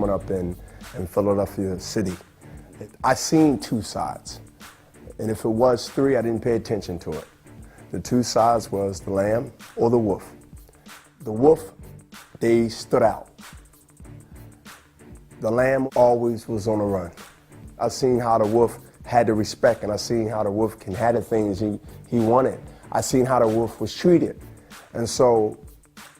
growing up in Philadelphia City. I seen two sides. And if it was three, I didn't pay attention to it. The two sides was the lamb or the wolf. The wolf, they stood out. The lamb always was on the run. I seen how the wolf had the respect, and I seen how the wolf can have the things he wanted. I seen how the wolf was treated. And so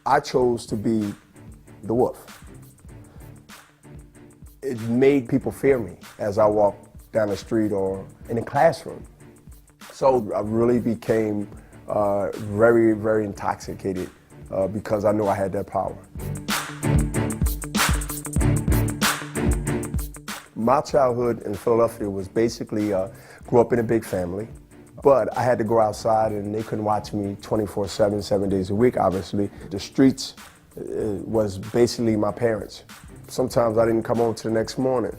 I chose to be the wolf. It made people fear me as I walked down the street or in the classroom. So I really became very, very intoxicated because I knew I had that power. My childhood in Philadelphia was basically, grew up in a big family, but I had to go outside and they couldn't watch me 24/7, 7 days a week, obviously. The streets was basically my parents. Sometimes I didn't come home till the next morning.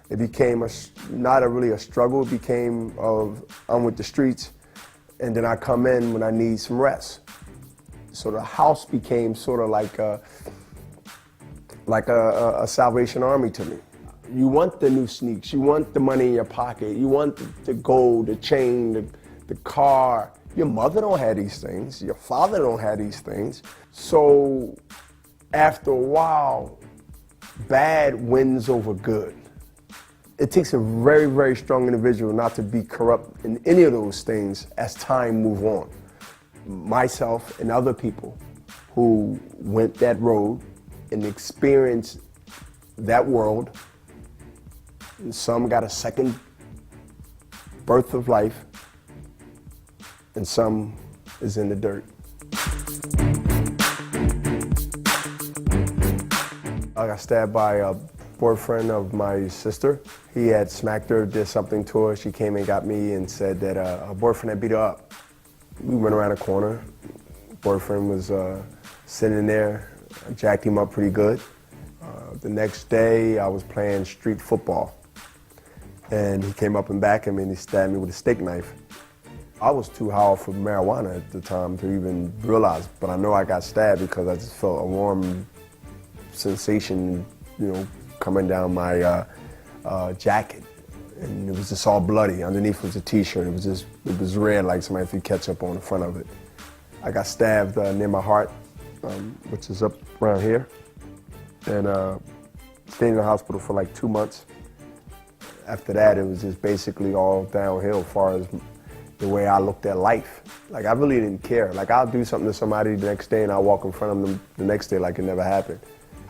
It became not really a struggle, it became I'm with the streets, and then I come in when I need some rest. So the house became sort of like a Salvation Army to me. You want the new sneaks, you want the money in your pocket, you want the gold, the chain, the car. Your mother don't have these things, your father don't have these things. So after a while, bad wins over good. It takes a very, very strong individual not to be corrupt in any of those things as time moves on. Myself and other people who went that road and experienced that world, and some got a second birth of life, and some is in the dirt. I got stabbed by a boyfriend of my sister. He had smacked her, did something to her. She came and got me and said that her boyfriend had beat her up. We went around the corner. Boyfriend was sitting there. I jacked him up pretty good. The next day, I was playing street football. And he came up and back at me and he stabbed me with a steak knife. I was too high for marijuana at the time to even realize, but I know I got stabbed because I just felt a warm sensation, you know, coming down my jacket, and it was just all bloody. Underneath was a t-shirt. It was red, like somebody threw ketchup on the front of it. I got stabbed near my heart, which is up around here, and stayed in the hospital for like 2 months. After that, it was just basically all downhill as far as the way I looked at life. Like, I really didn't care. Like, I'll do something to somebody the next day and I'll walk in front of them the next day like it never happened.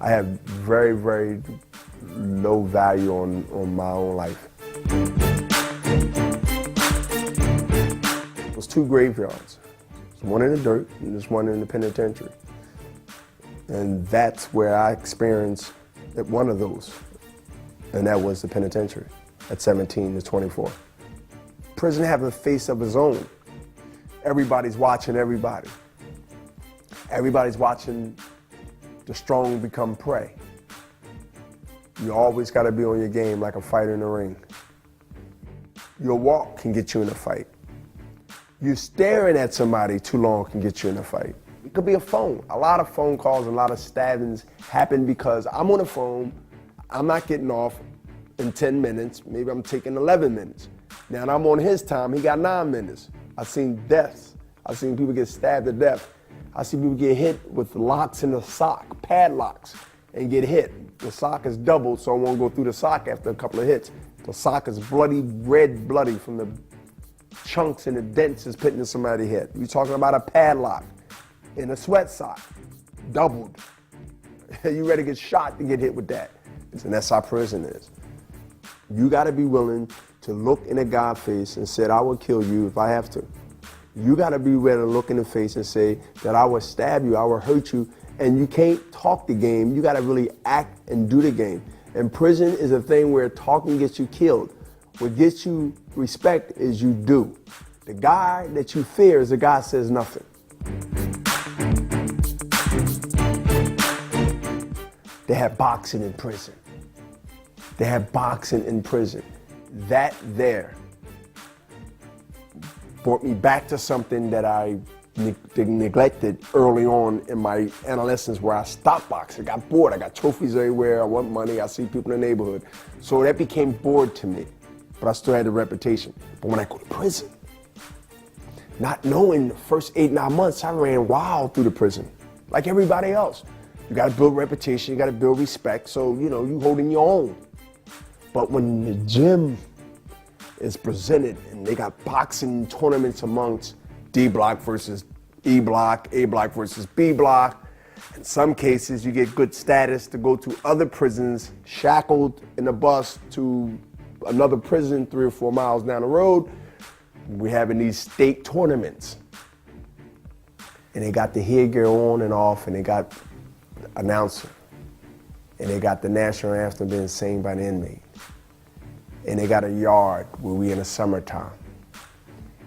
I have very, very low value on my own life. It was two graveyards. There's one in the dirt and there's one in the penitentiary. And that's where I experienced one of those. And that was the penitentiary at 17 to 24. Prison have a face of its own. Everybody's watching everybody. Everybody's watching the strong become prey. You always got to be on your game like a fighter in the ring. Your walk can get you in a fight. You staring at somebody too long can get you in a fight. It could be a phone. A lot of phone calls, a lot of stabbings happen because I'm on the phone, I'm not getting off in 10 minutes, maybe I'm taking 11 minutes. Now I'm on his time, he got 9 minutes. I've seen deaths. I've seen people get stabbed to death. I see people get hit with locks in the sock, padlocks, and get hit. The sock is doubled, so I won't go through the sock after a couple of hits. The sock is bloody, red bloody from the chunks and the dents it's putting in somebody's head. You're talking about a padlock in a sweat sock, doubled. You ready to get shot to get hit with that. And that's how prison is. You gotta be willing to look in a guy's face and say, I will kill you if I have to. You gotta be ready to look in the face and say that I will stab you, I will hurt you, and you can't talk the game. You gotta really act and do the game. And prison is a thing where talking gets you killed. What gets you respect is you do. The guy that you fear is the guy that says nothing. They have boxing in prison. They have boxing in prison. That there brought me back to something that I neglected early on in my adolescence where I stopped boxing. I got bored. I got trophies everywhere. I want money. I see people in the neighborhood. So that became bored to me. But I still had the reputation. But when I go to prison, not knowing the first 8, 9 months, I ran wild through the prison, like everybody else. You got to build reputation. You got to build respect. So, you know, you holding your own. But when the gym is presented and they got boxing tournaments amongst D block versus E block, A block versus B block. In some cases, you get good status to go to other prisons, shackled in a bus to another prison 3 or 4 miles down the road. We're having these state tournaments. And they got the headgear on and off, and they got announcer. And they got the national anthem being sang by the inmate. And they got a yard where we in the summertime.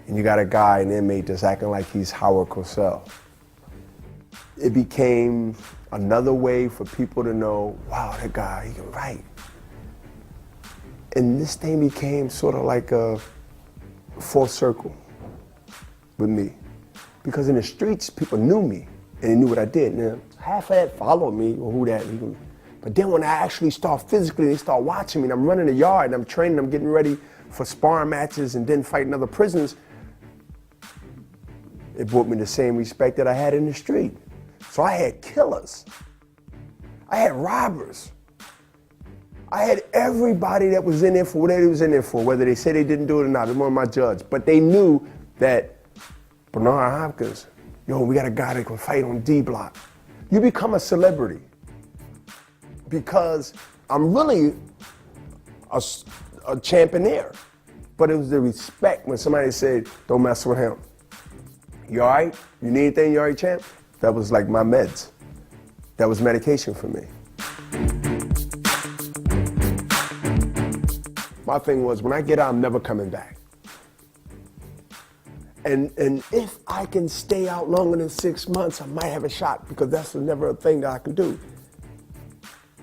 And you got a guy, an inmate, that's acting like he's Howard Cosell. It became another way for people to know, wow, that guy, he can write. And this thing became sort of like a full circle with me. Because in the streets, people knew me, and they knew what I did. Now, half of that followed me, or who that, but then when I actually start physically, they start watching me, and I'm running the yard, and I'm training, I'm getting ready for sparring matches and then fighting other prisons, it brought me the same respect that I had in the street. So I had killers. I had robbers. I had everybody that was in there for whatever they was in there for, whether they said they didn't do it or not. They weren't my judge. But they knew that Bernard Hopkins, yo, we got a guy that can fight on D block. You become a celebrity because I'm really a championeer. But it was the respect when somebody said, don't mess with him. You all right? You need anything? You all right, champ? That was like my meds. That was medication for me. My thing was, when I get out, I'm never coming back. And if I can stay out longer than 6 months, I might have a shot, because that's never a thing that I can do.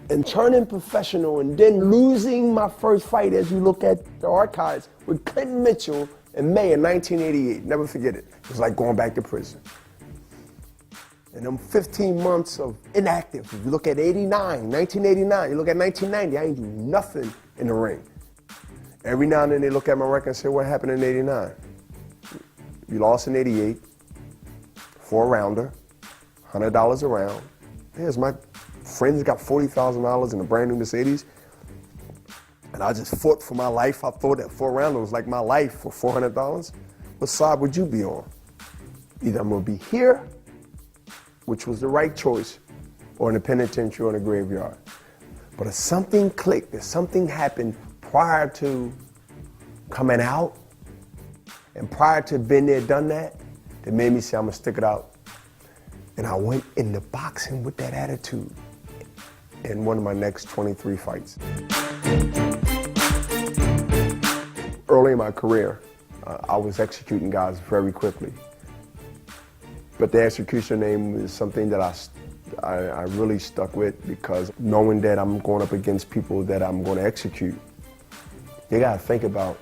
And turning professional and then losing my first fight, as you look at the archives, with Clinton Mitchell in May of 1988. Never forget it. It was like going back to prison. And them 15 months of inactive, if you look at 89, 1989, you look at 1990, I ain't do nothing in the ring. Every now and then they look at my record and say, what happened in 89? You lost in 88, 4-rounder, $100 a round. Here's my friends got $40,000 in a brand new Mercedes. And I just fought for my life. I thought that 4-rounder was like my life for $400. What side would you be on? Either I'm gonna be here, which was the right choice, or in the penitentiary or in the graveyard. But if something clicked, if something happened prior to coming out, and prior to being there, done that made me say, I'm gonna stick it out. And I went into boxing with that attitude in one of my next 23 fights. Early in my career, I was executing guys very quickly. But the execution name is something that I really stuck with, because knowing that I'm going up against people that I'm going to execute, you got to think about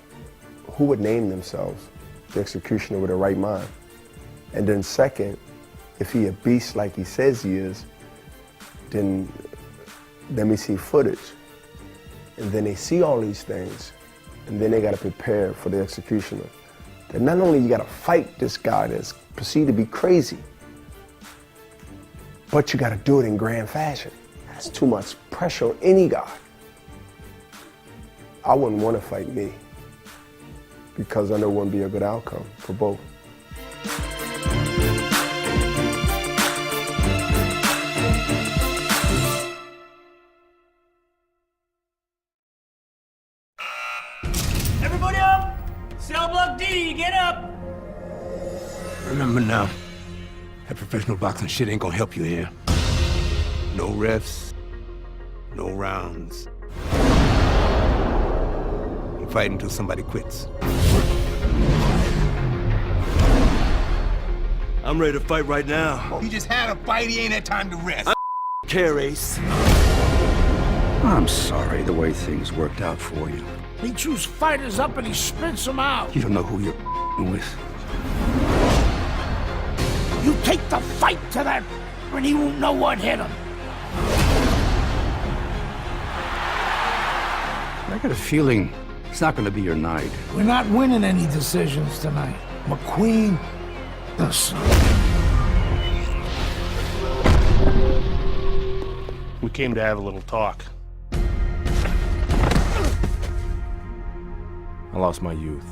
who would name themselves the executioner with the right mind. And then second, if he a beast like he says he is, then let me see footage. And then they see all these things, and then they got to prepare for the executioner. That not only you got to fight this guy that's perceived to be crazy, but you got to do it in grand fashion. That's too much pressure on any guy. I wouldn't want to fight me, because I know it wouldn't be a good outcome for both. Everybody up! Cell block D, get up! Remember now, that professional boxing shit ain't gonna help you here. No refs, no rounds. You fight until somebody quits. I'm ready to fight right now. He just had a fight, he ain't had time to rest. Care, Ace. I'm sorry the way things worked out for you. He chews fighters up and he spits them out. You don't know who you're with. You take the fight to that, and he won't know what hit him. I got a feeling it's not going to be your night. We're not winning any decisions tonight. McQueen, listen. We came to have a little talk. I lost my youth.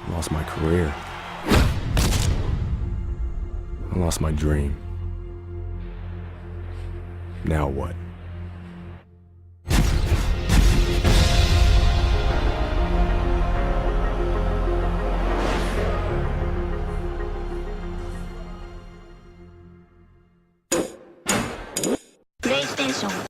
I lost my career. I lost my dream. Now what? PlayStation